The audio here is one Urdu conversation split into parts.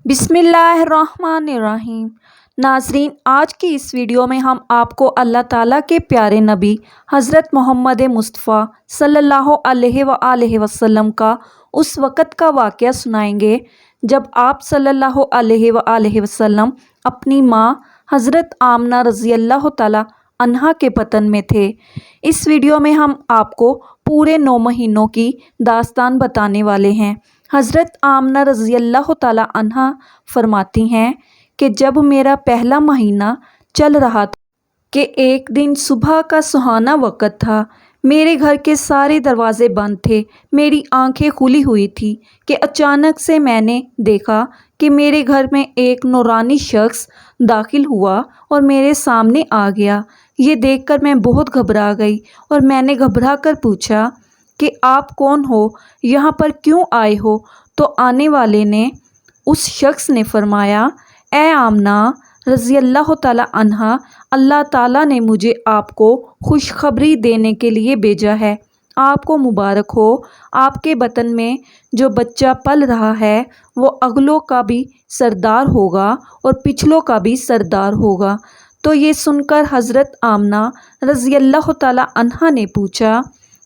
بسم اللہ الرحمن الرحیم۔ ناظرین، آج کی اس ویڈیو میں ہم آپ کو اللہ تعالیٰ کے پیارے نبی حضرت محمد مصطفیٰ صلی اللہ علیہ وآلہ وسلم کا اس وقت کا واقعہ سنائیں گے جب آپ صلی اللہ علیہ وآلہ وسلم اپنی ماں حضرت آمنہ رضی اللہ تعالیٰ عنہا کے بطن میں تھے۔ اس ویڈیو میں ہم آپ کو پورے 9 مہینوں کی داستان بتانے والے ہیں۔ حضرت آمنہ رضی اللہ تعالیٰ عنہا فرماتی ہیں کہ جب میرا پہلا مہینہ چل رہا تھا کہ ایک دن صبح کا سہانا وقت تھا، میرے گھر کے سارے دروازے بند تھے، میری آنکھیں کھلی ہوئی تھی کہ اچانک سے میں نے دیکھا کہ میرے گھر میں ایک نورانی شخص داخل ہوا اور میرے سامنے آ گیا۔ یہ دیکھ کر میں بہت گھبرا گئی اور میں نے گھبرا کر پوچھا کہ آپ کون ہو، یہاں پر کیوں آئے ہو؟ تو آنے والے نے، اس شخص نے فرمایا، اے آمنہ رضی اللہ تعالیٰ عنہا، اللہ تعالیٰ نے مجھے آپ کو خوشخبری دینے کے لیے بھیجا ہے۔ آپ کو مبارک ہو، آپ کے بطن میں جو بچہ پل رہا ہے وہ اگلوں کا بھی سردار ہوگا اور پچھلوں کا بھی سردار ہوگا۔ تو یہ سن کر حضرت آمنہ رضی اللہ تعالیٰ عنہا نے پوچھا،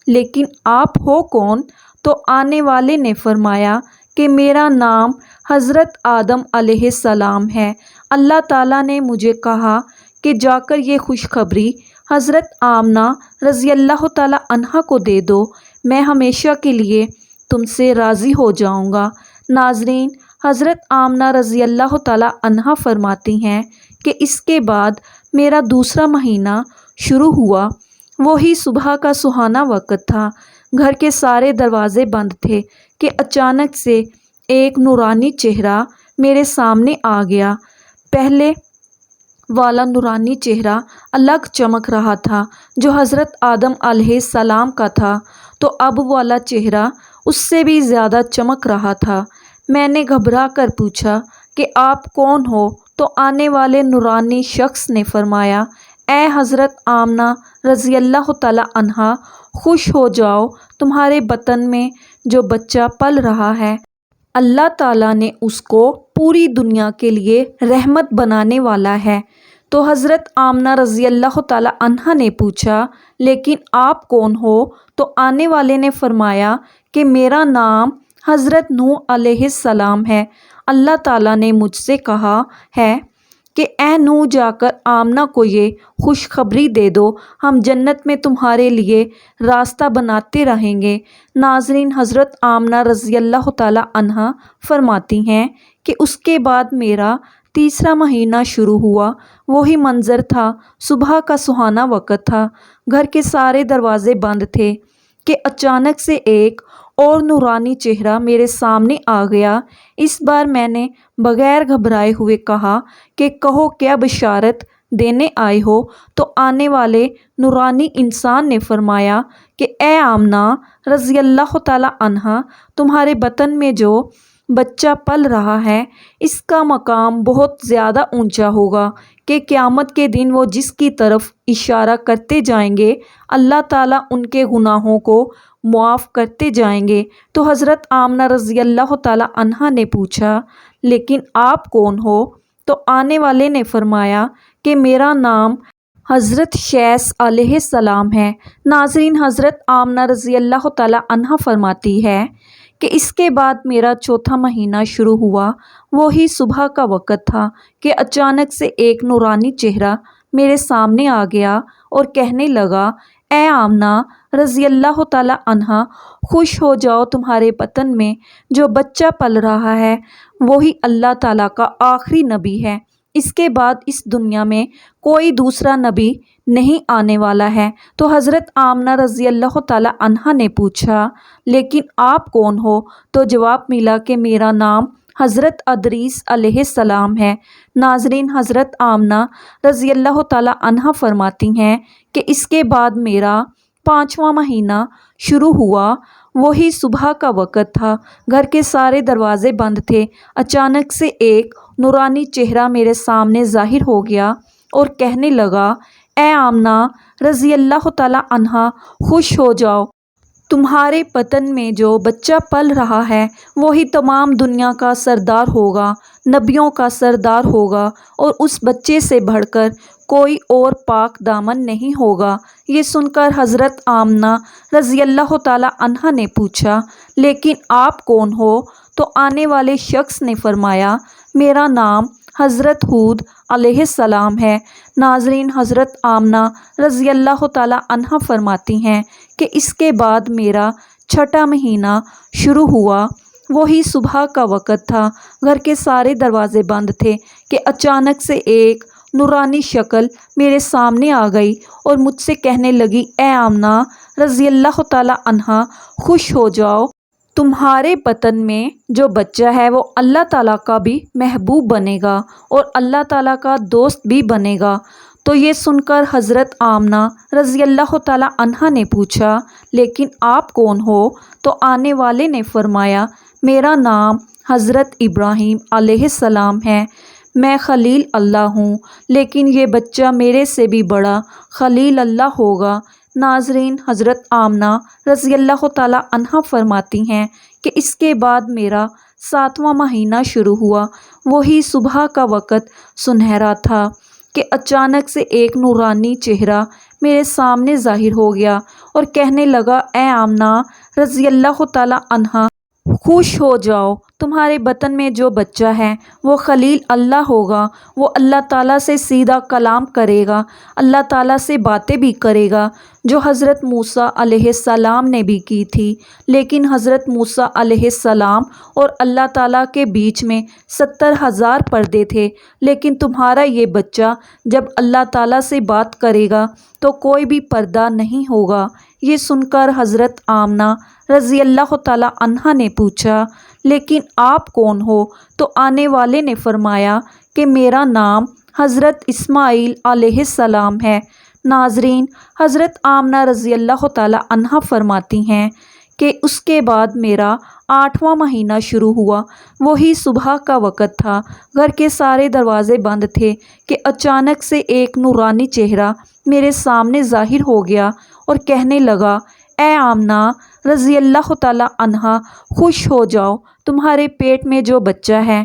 لیکن آپ ہو کون؟ تو آنے والے نے فرمایا کہ میرا نام حضرت آدم علیہ السلام ہے۔ اللہ تعالیٰ نے مجھے کہا کہ جا کر یہ خوشخبری حضرت آمنہ رضی اللہ تعالیٰ عنہا کو دے دو، میں ہمیشہ کے لیے تم سے راضی ہو جاؤں گا۔ ناظرین، حضرت آمنہ رضی اللہ تعالیٰ عنہا فرماتی ہیں کہ اس کے بعد میرا دوسرا مہینہ شروع ہوا۔ وہی صبح کا سہانا وقت تھا، گھر کے سارے دروازے بند تھے کہ اچانک سے ایک نورانی چہرہ میرے سامنے آ گیا۔ پہلے والا نورانی چہرہ الگ چمک رہا تھا جو حضرت آدم علیہ السلام کا تھا، تو اب والا چہرہ اس سے بھی زیادہ چمک رہا تھا۔ میں نے گھبرا کر پوچھا کہ آپ کون ہو؟ تو آنے والے نورانی شخص نے فرمایا، اے حضرت آمنہ رضی اللہ تعالیٰ عنہا، خوش ہو جاؤ، تمہارے بطن میں جو بچہ پل رہا ہے اللہ تعالیٰ نے اس کو پوری دنیا کے لیے رحمت بنانے والا ہے۔ تو حضرت آمنہ رضی اللہ تعالیٰ عنہا نے پوچھا، لیکن آپ کون ہو؟ تو آنے والے نے فرمایا کہ میرا نام حضرت نوح علیہ السلام ہے۔ اللہ تعالیٰ نے مجھ سے کہا ہے کہ اے نوح، جا کر آمنہ کو یہ خوشخبری دے دو، ہم جنت میں تمہارے لیے راستہ بناتے رہیں گے۔ ناظرین، حضرت آمنہ رضی اللہ تعالیٰ عنہا فرماتی ہیں کہ اس کے بعد میرا تیسرا مہینہ شروع ہوا۔ وہی منظر تھا، صبح کا سہانا وقت تھا، گھر کے سارے دروازے بند تھے کہ اچانک سے ایک اور نورانی چہرہ میرے سامنے آ گیا۔ اس بار میں نے بغیر گھبرائے ہوئے کہا کہ کہو، کیا بشارت دینے آئے ہو؟ تو آنے والے نورانی انسان نے فرمایا کہ اے آمنہ رضی اللہ تعالیٰ عنہا، تمہارے بطن میں جو بچہ پل رہا ہے اس کا مقام بہت زیادہ اونچا ہوگا کہ قیامت کے دن وہ جس کی طرف اشارہ کرتے جائیں گے اللہ تعالیٰ ان کے گناہوں کو معاف کرتے جائیں گے۔ تو حضرت آمنہ رضی اللہ تعالیٰ عنہا نے پوچھا، لیکن آپ کون ہو؟ تو آنے والے نے فرمایا کہ میرا نام حضرت شیث علیہ السلام ہے۔ ناظرین، حضرت آمنہ رضی اللہ تعالیٰ عنہا فرماتی ہے کہ اس کے بعد میرا چوتھا مہینہ شروع ہوا۔ وہی صبح کا وقت تھا کہ اچانک سے ایک نورانی چہرہ میرے سامنے آ گیا اور کہنے لگا، اے آمنہ رضی اللہ تعالیٰ عنہا، خوش ہو جاؤ، تمہارے بطن میں جو بچہ پل رہا ہے وہی اللہ تعالیٰ کا آخری نبی ہے۔ اس کے بعد اس دنیا میں کوئی دوسرا نبی نہیں آنے والا ہے۔ تو حضرت آمنہ رضی اللہ تعالیٰ عنہا نے پوچھا، لیکن آپ کون ہو؟ تو جواب ملا کہ میرا نام حضرت ادریس علیہ السلام ہے۔ ناظرین، حضرت آمنہ رضی اللہ تعالیٰ عنہا فرماتی ہیں کہ اس کے بعد میرا پانچواں مہینہ شروع ہوا۔ وہی صبح کا وقت تھا، گھر کے سارے دروازے بند تھے۔ اچانک سے ایک نورانی چہرہ میرے سامنے ظاہر ہو گیا اور کہنے لگا، اے آمنہ رضی اللہ تعالیٰ عنہا، خوش ہو جاؤ، تمہارے پتن میں جو بچہ پل رہا ہے وہی تمام دنیا کا سردار ہوگا، نبیوں کا سردار ہوگا، اور اس بچے سے بڑھ کر کوئی اور پاک دامن نہیں ہوگا۔ یہ سن کر حضرت آمنہ رضی اللہ تعالی عنہا نے پوچھا، لیکن آپ کون ہو؟ تو آنے والے شخص نے فرمایا، میرا نام حضرت ہود علیہ السلام ہے۔ ناظرین، حضرت آمنہ رضی اللہ تعالی عنہا فرماتی ہیں کہ اس کے بعد میرا چھٹا مہینہ شروع ہوا۔ وہی صبح کا وقت تھا، گھر کے سارے دروازے بند تھے کہ اچانک سے ایک نورانی شکل میرے سامنے آ گئی اور مجھ سے کہنے لگی، اے آمنہ رضی اللہ تعالی عنہا، خوش ہو جاؤ، تمہارے بطن میں جو بچہ ہے وہ اللہ تعالیٰ کا بھی محبوب بنے گا اور اللہ تعالیٰ کا دوست بھی بنے گا۔ تو یہ سن کر حضرت آمنہ رضی اللہ تعالیٰ عنہا نے پوچھا، لیکن آپ کون ہو؟ تو آنے والے نے فرمایا، میرا نام حضرت ابراہیم علیہ السلام ہے، میں خلیل اللہ ہوں، لیکن یہ بچہ میرے سے بھی بڑا خلیل اللہ ہوگا۔ ناظرین، حضرت آمنہ رضی اللہ تعالی عنہا فرماتی ہیں کہ اس کے بعد میرا 7واں مہینہ شروع ہوا۔ وہی صبح کا وقت سنہرا تھا کہ اچانک سے ایک نورانی چہرہ میرے سامنے ظاہر ہو گیا اور کہنے لگا، اے آمنہ رضی اللہ تعالی عنہا، خوش ہو جاؤ، تمہارے بطن میں جو بچہ ہے وہ خلیل اللہ ہوگا، وہ اللہ تعالیٰ سے سیدھا کلام کرے گا، اللہ تعالیٰ سے باتیں بھی کرے گا، جو حضرت موسیٰ علیہ السلام نے بھی کی تھی۔ لیکن حضرت موسیٰ علیہ السلام اور اللہ تعالیٰ کے بیچ میں 70,000 پردے تھے، لیکن تمہارا یہ بچہ جب اللہ تعالیٰ سے بات کرے گا تو کوئی بھی پردہ نہیں ہوگا۔ یہ سن کر حضرت آمنہ رضی اللہ تعالی عنہا نے پوچھا، لیکن آپ کون ہو؟ تو آنے والے نے فرمایا کہ میرا نام حضرت اسماعیل علیہ السلام ہے۔ ناظرین، حضرت آمنہ رضی اللہ تعالی عنہا فرماتی ہیں کہ اس کے بعد میرا 8واں مہینہ شروع ہوا۔ وہی صبح کا وقت تھا، گھر کے سارے دروازے بند تھے کہ اچانک سے ایک نورانی چہرہ میرے سامنے ظاہر ہو گیا اور کہنے لگا، اے آمنہ رضی اللہ تعالی عنہا، خوش ہو جاؤ، تمہارے پیٹ میں جو بچہ ہے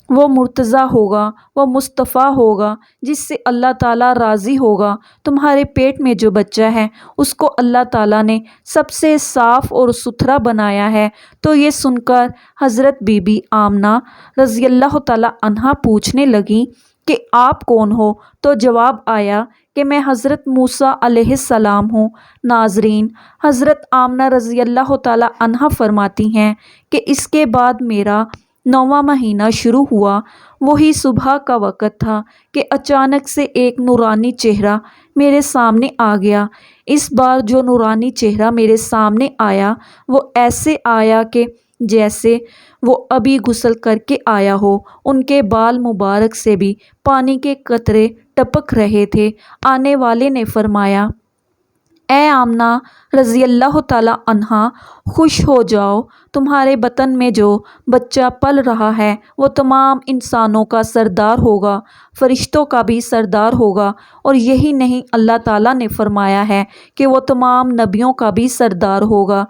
وہ مرتضیٰ ہوگا، وہ مصطفیٰ ہوگا جس سے اللہ تعالیٰ راضی ہوگا۔ تمہارے پیٹ میں جو بچہ ہے اس کو اللہ تعالیٰ نے سب سے صاف اور ستھرا بنایا ہے۔ تو یہ سن کر حضرت بی بی آمنہ رضی اللہ تعالی عنہا پوچھنے لگیں کہ آپ کون ہو؟ تو جواب آیا کہ میں حضرت موسیٰ علیہ السلام ہوں۔ ناظرین، حضرت آمنہ رضی اللہ تعالی عنہا فرماتی ہیں کہ اس کے بعد میرا 9واں مہینہ شروع ہوا۔ وہی صبح کا وقت تھا کہ اچانک سے ایک نورانی چہرہ میرے سامنے آ گیا۔ اس بار جو نورانی چہرہ میرے سامنے آیا وہ ایسے آیا کہ جیسے وہ ابھی غسل کر کے آیا ہو، ان کے بال مبارک سے بھی پانی کے قطرے ٹپک رہے تھے۔ آنے والے نے فرمایا، اے آمنہ رضی اللہ تعالی عنہا، خوش ہو جاؤ، تمہارے بطن میں جو بچہ پل رہا ہے وہ تمام انسانوں کا سردار ہوگا، فرشتوں کا بھی سردار ہوگا، اور یہی نہیں، اللہ تعالیٰ نے فرمایا ہے کہ وہ تمام نبیوں کا بھی سردار ہوگا۔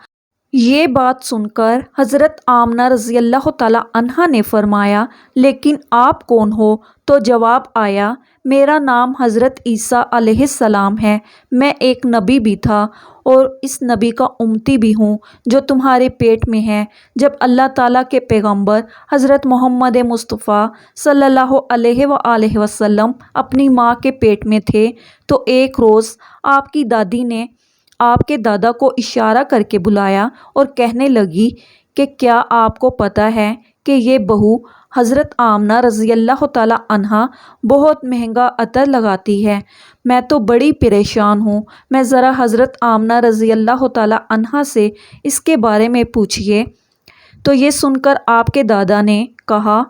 یہ بات سن کر حضرت آمنہ رضی اللہ تعالی عنہا نے فرمایا، لیکن آپ کون ہو؟ تو جواب آیا، میرا نام حضرت عیسیٰ علیہ السلام ہے، میں ایک نبی بھی تھا اور اس نبی کا امتی بھی ہوں جو تمہارے پیٹ میں ہے۔ جب اللہ تعالیٰ کے پیغمبر حضرت محمد مصطفیٰ صلی اللہ علیہ وآلہ وسلم اپنی ماں کے پیٹ میں تھے تو ایک روز آپ کی دادی نے آپ کے دادا کو اشارہ کر کے بلایا اور کہنے لگی کہ کیا آپ کو پتہ ہے کہ یہ بہو حضرت آمنہ رضی اللہ تعالی عنہا بہت مہنگا عطر لگاتی ہے، میں تو بڑی پریشان ہوں، میں ذرا حضرت آمنہ رضی اللہ تعالی عنہا سے اس کے بارے میں پوچھئے۔ تو یہ سن کر آپ کے دادا نے کہا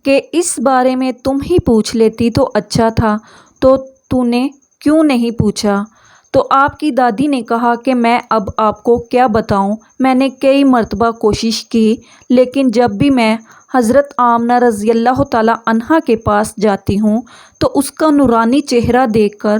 کہ اس بارے میں تم ہی پوچھ لیتی تو اچھا تھا، تو نے کیوں نہیں پوچھا؟ تو آپ کی دادی نے کہا کہ میں اب آپ کو کیا بتاؤں، میں نے کئی مرتبہ کوشش کی، لیکن جب بھی میں حضرت آمنہ رضی اللہ تعالی عنہا کے پاس جاتی ہوں تو اس کا نورانی چہرہ دیکھ کر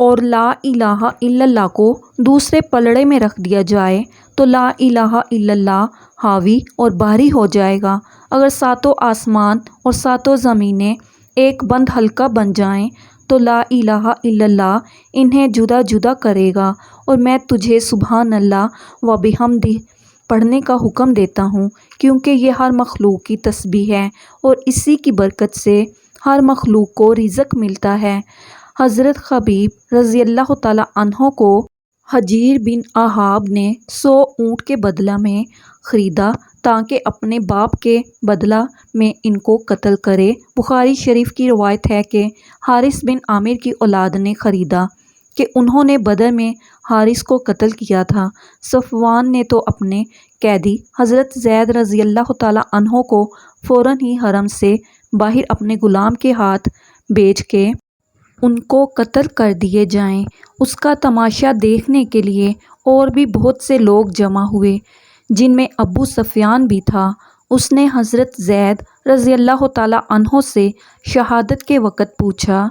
اور لا الہ الا اللہ کو دوسرے پلڑے میں رکھ دیا جائے تو لا الہ الا اللہ حاوی اور بھاری ہو جائے گا۔ اگر ساتوں آسمان اور ساتوں زمینیں ایک بند حلقہ بن جائیں تو لا الہ الا اللہ انہیں جدا جدا کرے گا۔ اور میں تجھے سبحان اللہ و بحمدہ پڑھنے کا حکم دیتا ہوں، کیونکہ یہ ہر مخلوق کی تسبیح ہے اور اسی کی برکت سے ہر مخلوق کو رزق ملتا ہے۔ حضرت خبیب رضی اللہ تعالیٰ عنہ کو حجیر بن احاب نے 100 اونٹ کے بدلہ میں خریدا تاکہ اپنے باپ کے بدلہ میں ان کو قتل کرے۔ بخاری شریف کی روایت ہے کہ حارث بن عامر کی اولاد نے خریدا کہ انہوں نے بدر میں حارث کو قتل کیا تھا۔ صفوان نے تو اپنے قیدی حضرت زید رضی اللہ تعالیٰ عنہ کو فوراً ہی حرم سے باہر اپنے غلام کے ہاتھ بیچ کے ان کو قتل کر دیے جائیں۔ اس کا تماشا دیکھنے کے لیے اور بھی بہت سے لوگ جمع ہوئے، جن میں ابو سفیان بھی تھا۔ اس نے حضرت زید رضی اللہ تعالیٰ عنہ سے شہادت کے وقت پوچھا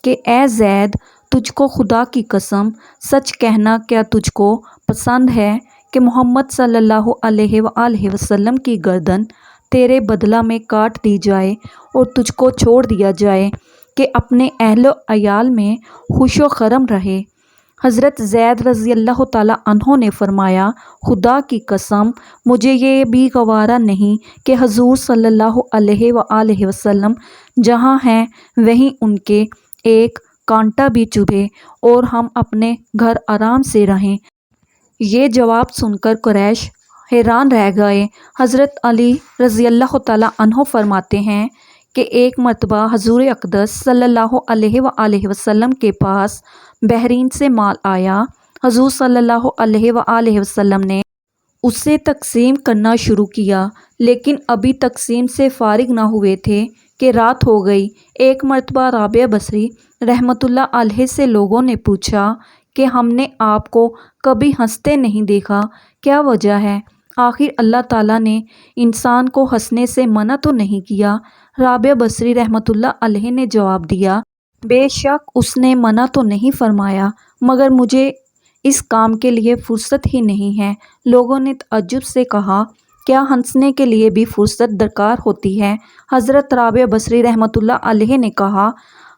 کہ اے زید، تجھ کو خدا کی قسم سچ کہنا، کیا تجھ کو پسند ہے کہ محمد صلی اللہ علیہ وآلہ وسلم کی گردن تیرے بدلہ میں کاٹ دی جائے اور تجھ کو چھوڑ دیا جائے کہ اپنے اہل و عیال میں خوش و خرم رہے؟ حضرت زید رضی اللہ تعالیٰ عنہ نے فرمایا، خدا کی قسم مجھے یہ بھی گوارا نہیں کہ حضور صلی اللہ علیہ وآلہ وسلم جہاں ہیں وہیں ان کے ایک کانٹا بھی چبھے اور ہم اپنے گھر آرام سے رہیں۔ یہ جواب سن کر قریش حیران رہ گئے۔ حضرت علی رضی اللہ تعالیٰ عنہ فرماتے ہیں کہ ایک مرتبہ حضور اقدس صلی اللہ علیہ وآلہ وسلم کے پاس بحرین سے مال آیا۔ حضور صلی اللہ علیہ وآلہ وسلم نے اسے تقسیم کرنا شروع کیا، لیکن ابھی تقسیم سے فارغ نہ ہوئے تھے کہ رات ہو گئی۔ ایک مرتبہ رابعہ بصری رحمۃ اللہ علیہ سے لوگوں نے پوچھا کہ ہم نے آپ کو کبھی ہنستے نہیں دیکھا، کیا وجہ ہے؟ آخر اللہ تعالیٰ نے انسان کو ہنسنے سے منع تو نہیں کیا؟ رابعہ بصری رحمۃ اللہ علیہ نے جواب دیا، بے شک اس نے منع تو نہیں فرمایا، مگر مجھے اس کام کے لیے فرصت ہی نہیں ہے۔ لوگوں نے تعجب سے کہا، کیا ہنسنے کے لیے بھی فرصت درکار ہوتی ہے؟ حضرت رابعہ بصری رحمۃ اللہ علیہ نے کہا،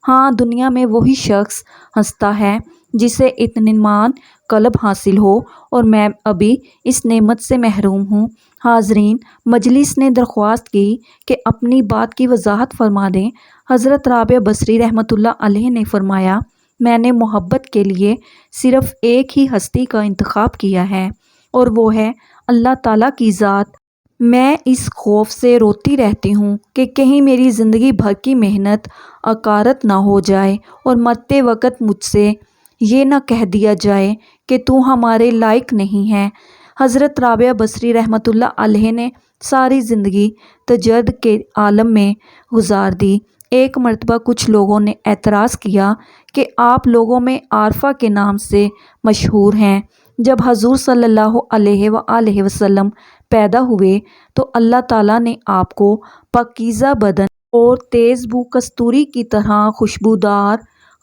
ہاں، دنیا میں وہی شخص ہنستا ہے جسے اطمینان قلب حاصل ہو، اور میں ابھی اس نعمت سے محروم ہوں۔ حاضرین، مجلس نے درخواست کی کہ اپنی بات کی وضاحت فرما دیں۔ حضرت رابعہ بصری رحمۃ اللہ علیہ نے فرمایا، میں نے محبت کے لیے صرف ایک ہی ہستی کا انتخاب کیا ہے، اور وہ ہے اللہ تعالیٰ کی ذات۔ میں اس خوف سے روتی رہتی ہوں کہ کہیں میری زندگی بھر کی محنت اکارت نہ ہو جائے اور مرتے وقت مجھ سے یہ نہ کہہ دیا جائے کہ تو ہمارے لائق نہیں ہے۔ حضرت رابعہ بصری رحمۃ اللہ علیہ نے ساری زندگی تجرد کے عالم میں گزار دی۔ ایک مرتبہ کچھ لوگوں نے اعتراض کیا کہ آپ لوگوں میں عارفہ کے نام سے مشہور ہیں۔ جب حضور صلی اللہ علیہ وآلہ وسلم پیدا ہوئے تو اللہ تعالیٰ نے آپ کو پاکیزہ بدن اور تیز بو کستوری کی طرح خوشبودار،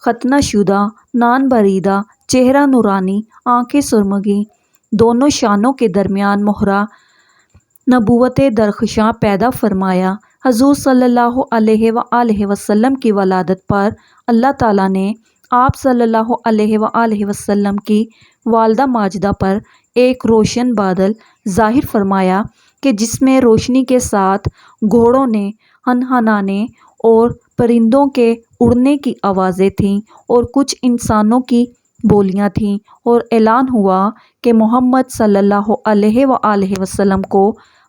ختنہ شدہ، نان بریدہ، چہرہ نورانی، آنکھیں سرمگی، دونوں شانوں کے درمیان مہرہ نبوت درخشاں پیدا فرمایا۔ حضور صلی اللہ علیہ وآلہ وسلم کی ولادت پر اللہ تعالیٰ نے آپ صلی اللہ علیہ وآلہ وسلم کی والدہ ماجدہ پر ایک روشن بادل ظاہر فرمایا کہ جس میں روشنی کے ساتھ گھوڑوں نے ہنہنانے اور پرندوں کے اڑنے کی آوازیں تھیں اور کچھ انسانوں کی بولیاں تھیں، اور اعلان ہوا کہ محمد صلی اللہ علیہ وآلہ وسلم کو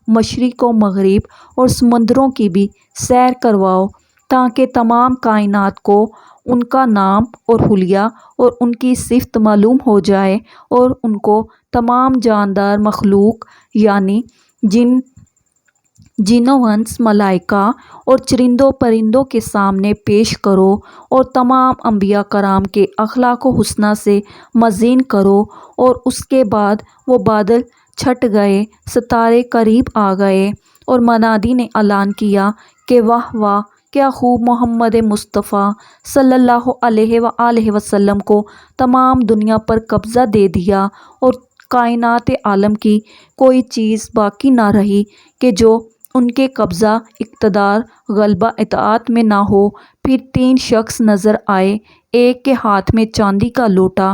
مشرق و مغرب اور سمندروں کی بھی سیر کرواؤ تاکہ تمام کائنات کو ان کا نام اور حلیہ اور ان کی صفت معلوم ہو جائے، اور ان کو تمام جاندار مخلوق یعنی جن و انس، ملائکہ اور چرندوں پرندوں کے سامنے پیش کرو، اور تمام انبیاء کرام کے اخلاق و حسنہ سے مزین کرو۔ اور اس کے بعد وہ بادل چھٹ گئے، ستارے قریب آ گئے، اور منادی نے اعلان کیا کہ واہ واہ، کیا خوب محمد مصطفیٰ صلی اللہ علیہ وآلہ وسلم کو تمام دنیا پر قبضہ دے دیا اور کائنات عالم کی کوئی چیز باقی نہ رہی کہ جو ان کے قبضہ، اقتدار، غلبہ، اطاعت میں نہ ہو۔ پھر 3 شخص نظر آئے، ایک کے ہاتھ میں چاندی کا لوٹا،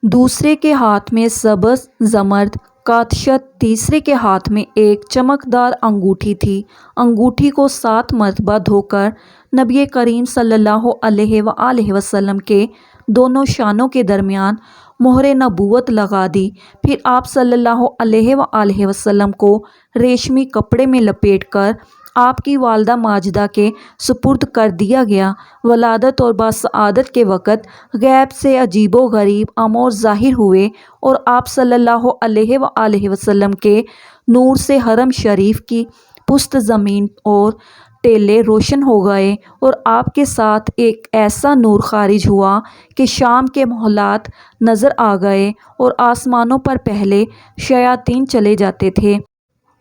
دوسرے کے ہاتھ میں سبز زمرد کاتشت، تیسرے کے ہاتھ میں ایک چمکدار انگوٹھی تھی۔ انگوٹھی کو 7 مرتبہ دھو کر نبی کریم صلی اللہ علیہ وآلہ وسلم کے دونوں شانوں کے درمیان مہر نبوت لگا دی۔ پھر آپ صلی اللہ علیہ وآلہ وسلم کو ریشمی کپڑے میں لپیٹ کر آپ کی والدہ ماجدہ کے سپرد کر دیا گیا۔ ولادت اور باسعادت کے وقت غیب سے عجیب و غریب امور ظاہر ہوئے اور آپ صلی اللہ علیہ وآلہ وسلم کے نور سے حرم شریف کی پشت زمین اور ٹیلے روشن ہو گئے اور آپ کے ساتھ ایک ایسا نور خارج ہوا کہ شام کے محلات نظر آ گئے اور آسمانوں پر پہلے شیاطین چلے جاتے تھے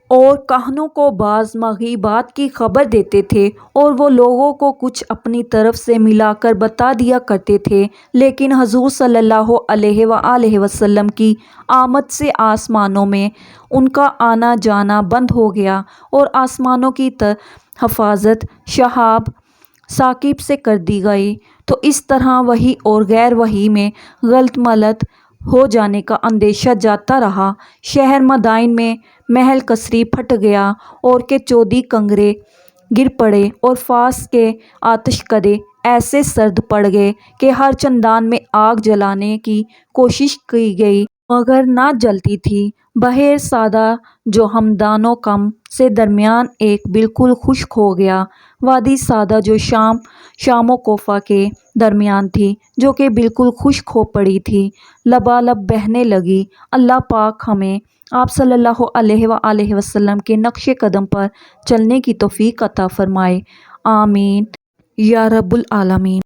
اور کہنوں کو بعض مغیبات کی خبر دیتے تھے اور وہ لوگوں کو کچھ اپنی طرف سے ملا کر بتا دیا کرتے تھے، لیکن حضور صلی اللہ علیہ وآلہ وسلم کی آمد سے آسمانوں میں ان کا آنا جانا بند ہو گیا اور آسمانوں کی حفاظت شہاب ثاقب سے کر دی گئی۔ تو اس طرح وحی اور غیر وحی میں غلط ملت ہو جانے کا اندیشہ جاتا رہا۔ شہر مدائن میں محل کثری پھٹ گیا اور کہ چودی کنگرے گر پڑے اور فاس کے آتش کدے ایسے سرد پڑ گئے کہ ہر چندان میں آگ جلانے کی کوشش کی گئی مگر نہ جلتی تھی۔ بحر سادہ جو ہمدان و کم سے درمیان ایک بالکل خشک ہو گیا، وادی سادہ جو شام و کوفہ کے درمیان تھی جو کہ بالکل خشک ہو پڑی تھی، لبالب بہنے لگی۔ اللہ پاک ہمیں آپ صلی اللہ علیہ وآلہ وسلم کے نقش قدم پر چلنے کی توفیق عطا فرمائے، آمین یا رب العالمین۔